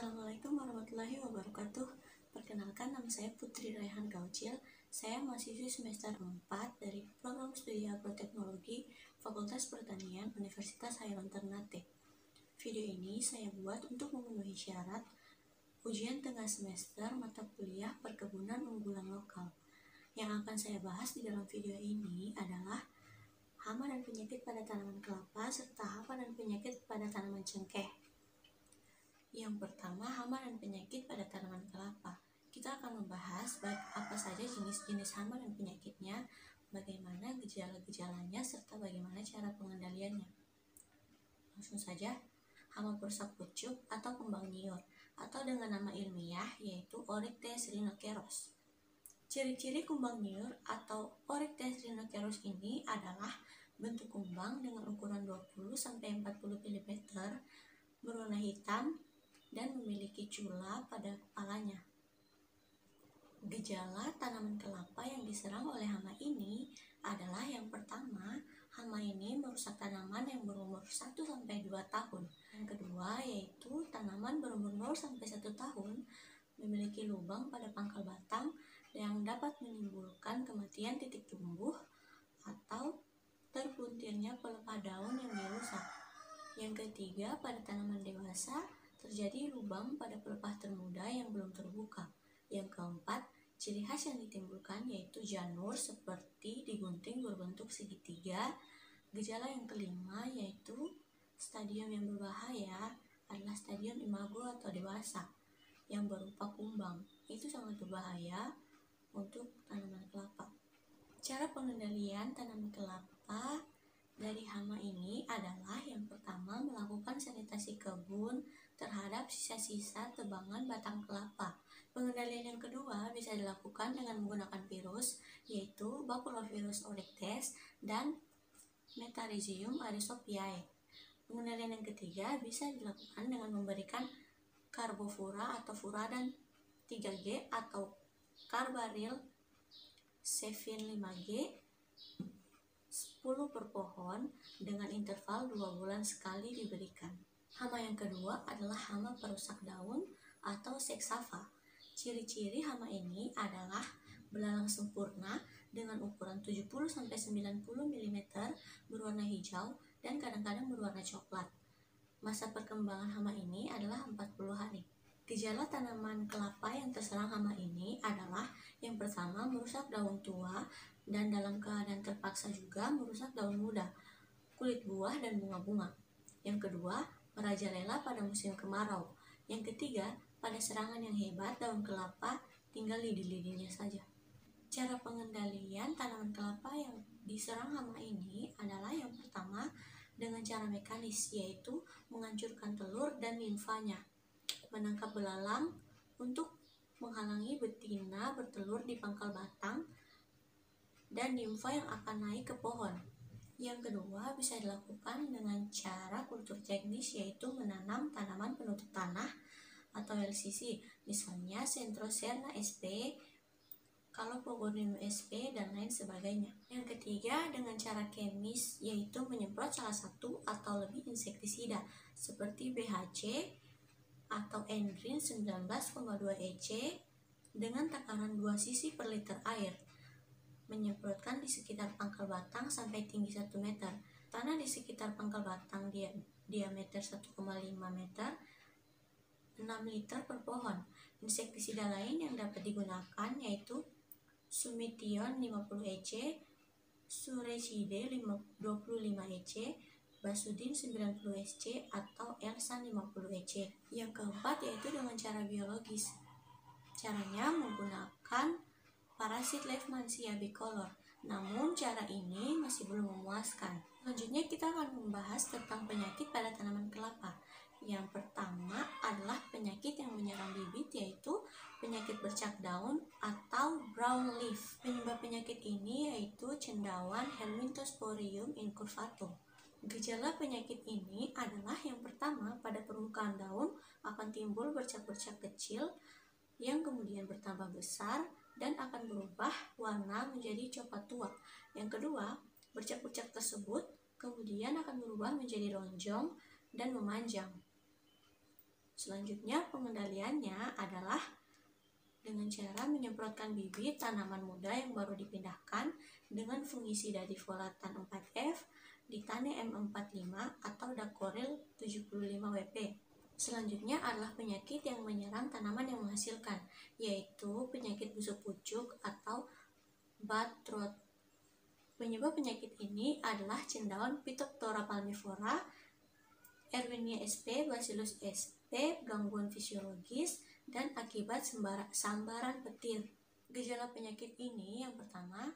Assalamualaikum warahmatullahi wabarakatuh. Perkenalkan, nama saya Putri Raihan Kaucil. Saya mahasiswi semester 4 dari program studi agroteknologi Fakultas Pertanian Universitas Hairun Ternate. Video ini saya buat untuk memenuhi syarat ujian tengah semester mata kuliah perkebunan unggulan lokal. Yang akan saya bahas di dalam video ini adalah hama dan penyakit pada tanaman kelapa serta hama dan penyakit pada tanaman cengkeh. Yang pertama, hama dan penyakit pada tanaman kelapa. Kita akan membahas apa saja jenis-jenis hama dan penyakitnya, bagaimana gejala-gejalanya, serta bagaimana cara pengendaliannya. Langsung saja, hama perusak pucuk atau kembang nyiur, atau dengan nama ilmiah yaitu Oryctes rhinoceros. Ciri-ciri kumbang nyiur atau Oryctes rhinoceros ini adalah bentuk kumbang dengan ukuran 20-40 mm, berwarna hitam, dan memiliki cula pada kepalanya. Gejala tanaman kelapa yang diserang oleh hama ini adalah yang pertama, hama ini merusak tanaman yang berumur 1-2 tahun. Yang kedua yaitu tanaman berumur 0-1 tahun memiliki lubang pada pangkal batang yang dapat menimbulkan kematian titik tumbuh atau terpuntirnya pelepah daun yang dirusak. Yang ketiga, pada tanaman dewasa terjadi lubang pada pelepah termuda yang belum terbuka. Yang keempat, ciri khas yang ditimbulkan yaitu janur seperti digunting berbentuk segitiga. Gejala yang kelima yaitu stadium yang berbahaya adalah stadium imago atau dewasa yang berupa kumbang. Itu sangat berbahaya untuk tanaman kelapa. Cara pengendalian tanaman kelapa dari hama ini adalah yang pertama, melakukan sanitasi kebun terhadap sisa-sisa tebangan batang kelapa. Pengendalian yang kedua bisa dilakukan dengan menggunakan virus yaitu Baculovirus oryctes dan Metarhizium arisopiae. Pengendalian yang ketiga bisa dilakukan dengan memberikan karbofura atau furadan 3G atau karbaril sevin 5G 10 per pohon dengan interval 2 bulan sekali diberikan. Hama yang kedua adalah hama perusak daun atau seksava. Ciri-ciri hama ini adalah belalang sempurna dengan ukuran 70-90 mm, berwarna hijau dan kadang-kadang berwarna coklat. Masa perkembangan hama ini adalah 40 hari. Gejala tanaman kelapa yang terserang hama ini adalah yang pertama, merusak daun tua dan dalam keadaan terpaksa juga merusak daun muda, kulit buah, dan bunga-bunga. Yang kedua, merajalela pada musim kemarau. Yang ketiga, pada serangan yang hebat daun kelapa tinggal lidi-lidinya saja. Cara pengendalian tanaman kelapa yang diserang hama ini adalah yang pertama, dengan cara mekanis yaitu menghancurkan telur dan nimfanya, menangkap belalang untuk menghalangi betina bertelur di pangkal batang dan nimfa yang akan naik ke pohon. Yang kedua bisa dilakukan dengan cara kultur teknis yaitu menanam tanaman penutup tanah atau LCC, misalnya Centrocerna sp, Calopogonium sp, dan lain sebagainya. Yang ketiga dengan cara kemis yaitu menyemprot salah satu atau lebih insektisida seperti BHC atau Endrin 19,2 EC dengan takaran 2 cc per liter air. Menyemprotkan di sekitar pangkal batang sampai tinggi 1 meter. Tanah di sekitar pangkal batang diameter 1,5 meter, 6 liter per pohon. Insektisida lain yang dapat digunakan yaitu Sumition 50 EC, Surecide 25 EC, Basudin 90 SC, atau Elsan 50 EC. Yang keempat yaitu dengan cara biologis. Caranya menggunakan parasit Leishmansia bicolor. Namun cara ini masih belum memuaskan. Selanjutnya kita akan membahas tentang penyakit pada tanaman kelapa. Yang pertama adalah penyakit yang menyerang bibit yaitu penyakit bercak daun atau brown leaf. Penyebab penyakit ini yaitu cendawan Helminthosporium incurvatum. Gejala penyakit ini adalah yang pertama, pada permukaan daun akan timbul bercak-bercak kecil yang kemudian bertambah besar dan akan berubah warna menjadi coklat tua. Yang kedua, bercak-bercak tersebut kemudian akan berubah menjadi lonjong dan memanjang. Selanjutnya pengendaliannya adalah dengan cara menyemprotkan bibit tanaman muda yang baru dipindahkan dengan fungisida difolatan 4F, ditane M45 atau dakoril 75 WP. Selanjutnya adalah penyakit yang menyerang tanaman yang menghasilkan, yaitu penyakit busuk pucuk atau bud rot. Penyebab penyakit ini adalah cendawan Phytophthora palmivora, Erwinia sp, Bacillus sp, gangguan fisiologis, dan akibat sambaran petir. Gejala penyakit ini yang pertama,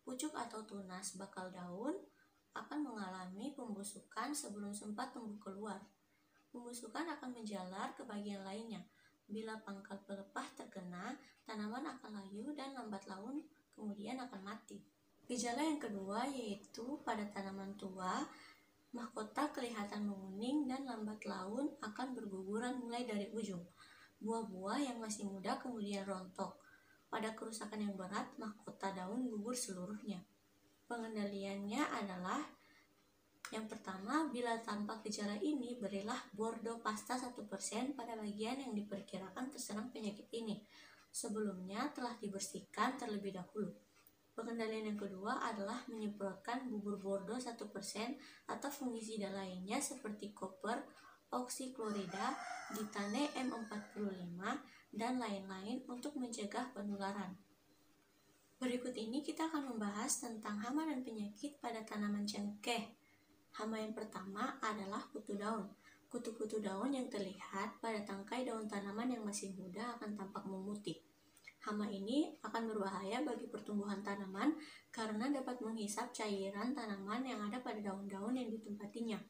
pucuk atau tunas bakal daun akan mengalami pembusukan sebelum sempat tumbuh keluar. Pembusukan akan menjalar ke bagian lainnya. Bila pangkal pelepah terkena, tanaman akan layu dan lambat laun kemudian akan mati. Gejala yang kedua yaitu pada tanaman tua, mahkota kelihatan menguning dan lambat laun akan berguguran mulai dari ujung. Buah-buah yang masih muda kemudian rontok. Pada kerusakan yang berat, mahkota daun gugur seluruhnya. Pengendaliannya adalah yang pertama, bila tampak gejala ini, berilah bordo pasta 1% pada bagian yang diperkirakan terserang penyakit ini. Sebelumnya telah dibersihkan terlebih dahulu. Pengendalian yang kedua adalah menyemprotkan bubur bordo 1% atau fungisida lainnya seperti koper, oksiklorida, ditane M45, dan lain-lain untuk mencegah penularan. Berikut ini kita akan membahas tentang hama dan penyakit pada tanaman cengkeh. Hama yang pertama adalah kutu daun. Kutu-kutu daun yang terlihat pada tangkai daun tanaman yang masih muda akan tampak memutih. Hama ini akan berbahaya bagi pertumbuhan tanaman karena dapat menghisap cairan tanaman yang ada pada daun-daun yang ditempatinya.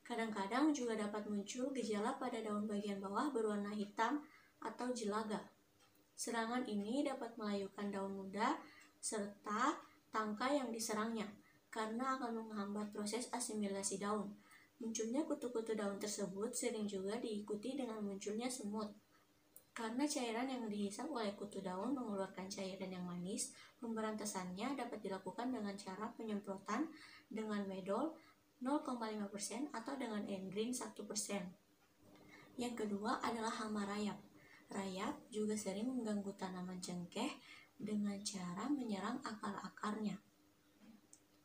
Kadang-kadang juga dapat muncul gejala pada daun bagian bawah berwarna hitam atau jelaga. Serangan ini dapat melayukan daun muda serta tangkai yang diserangnya karena akan menghambat proses asimilasi daun. Munculnya kutu-kutu daun tersebut sering juga diikuti dengan munculnya semut. Karena cairan yang dihisap oleh kutu daun mengeluarkan cairan yang manis, pemberantasannya dapat dilakukan dengan cara penyemprotan dengan medol 0,5% atau dengan engrin 1%. Yang kedua adalah hama rayap. Rayap juga sering mengganggu tanaman cengkeh dengan cara menyerang akar-akarnya.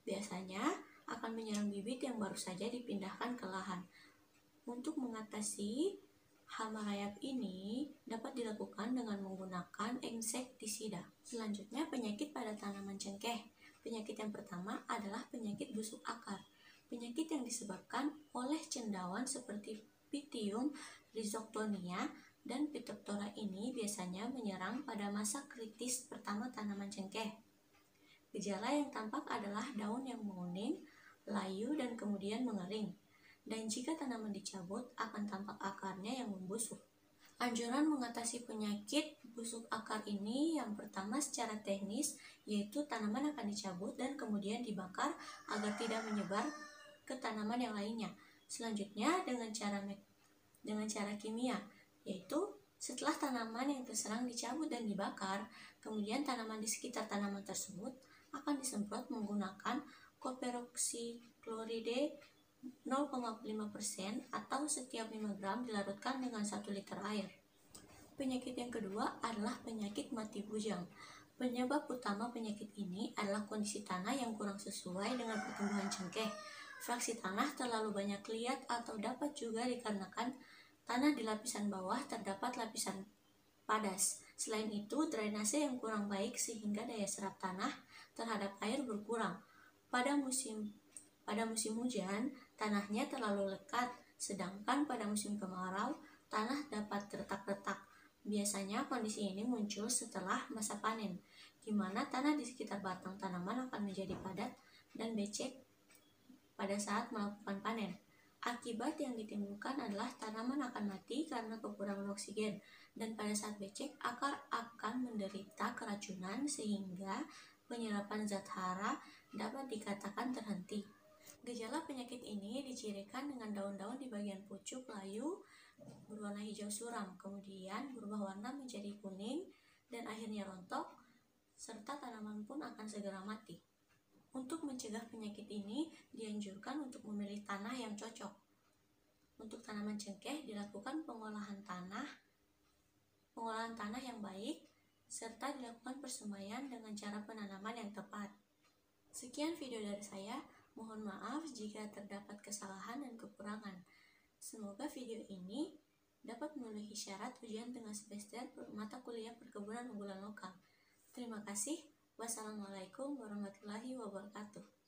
Biasanya akan menyerang bibit yang baru saja dipindahkan ke lahan. Untuk mengatasi hama rayap ini dapat dilakukan dengan menggunakan insektisida. Selanjutnya penyakit pada tanaman cengkeh. Penyakit yang pertama adalah penyakit busuk akar. Penyakit yang disebabkan oleh cendawan seperti Pythium rhizoctonia dan Phytophthora ini biasanya menyerang pada masa kritis pertama tanaman cengkeh. Gejala yang tampak adalah daun yang menguning, layu, dan kemudian mengering. Dan jika tanaman dicabut, akan tampak akarnya yang membusuk. Anjuran mengatasi penyakit busuk akar ini yang pertama secara teknis, yaitu tanaman akan dicabut dan kemudian dibakar agar tidak menyebar ke tanaman yang lainnya. Selanjutnya dengan cara kimia, yaitu setelah tanaman yang terserang dicabut dan dibakar, kemudian tanaman di sekitar tanaman tersebut akan disemprot menggunakan koperoksikloride 0,5% atau setiap 5 gram dilarutkan dengan 1 liter air. Penyakit yang kedua adalah penyakit mati bujang. Penyebab utama penyakit ini adalah kondisi tanah yang kurang sesuai dengan pertumbuhan cengkeh. Fraksi tanah terlalu banyak liat atau dapat juga dikarenakan tanah di lapisan bawah terdapat lapisan padas. Selain itu, drainase yang kurang baik sehingga daya serap tanah terhadap air berkurang. Pada musim hujan, tanahnya terlalu lekat, sedangkan pada musim kemarau, tanah dapat retak-retak. Biasanya kondisi ini muncul setelah masa panen, di mana tanah di sekitar batang tanaman akan menjadi padat dan becek pada saat melakukan panen. Akibat yang ditimbulkan adalah tanaman akan mati karena kekurangan oksigen, dan pada saat becek, akar akan menderita keracunan sehingga penyerapan zat hara dapat dikatakan terhenti. Gejala penyakit ini dicirikan dengan daun-daun di bagian pucuk layu berwarna hijau suram, kemudian berubah warna menjadi kuning dan akhirnya rontok, serta tanaman pun akan segera mati. Untuk mencegah penyakit ini, dianjurkan untuk memilih tanah yang cocok. Untuk tanaman cengkeh dilakukan pengolahan tanah yang baik, serta dilakukan persemaian dengan cara penanaman yang tepat. Sekian video dari saya, mohon maaf jika terdapat kesalahan dan kekurangan. Semoga video ini dapat memenuhi syarat ujian tengah semester mata kuliah perkebunan unggulan lokal. Terima kasih. Wassalamualaikum warahmatullahi wabarakatuh.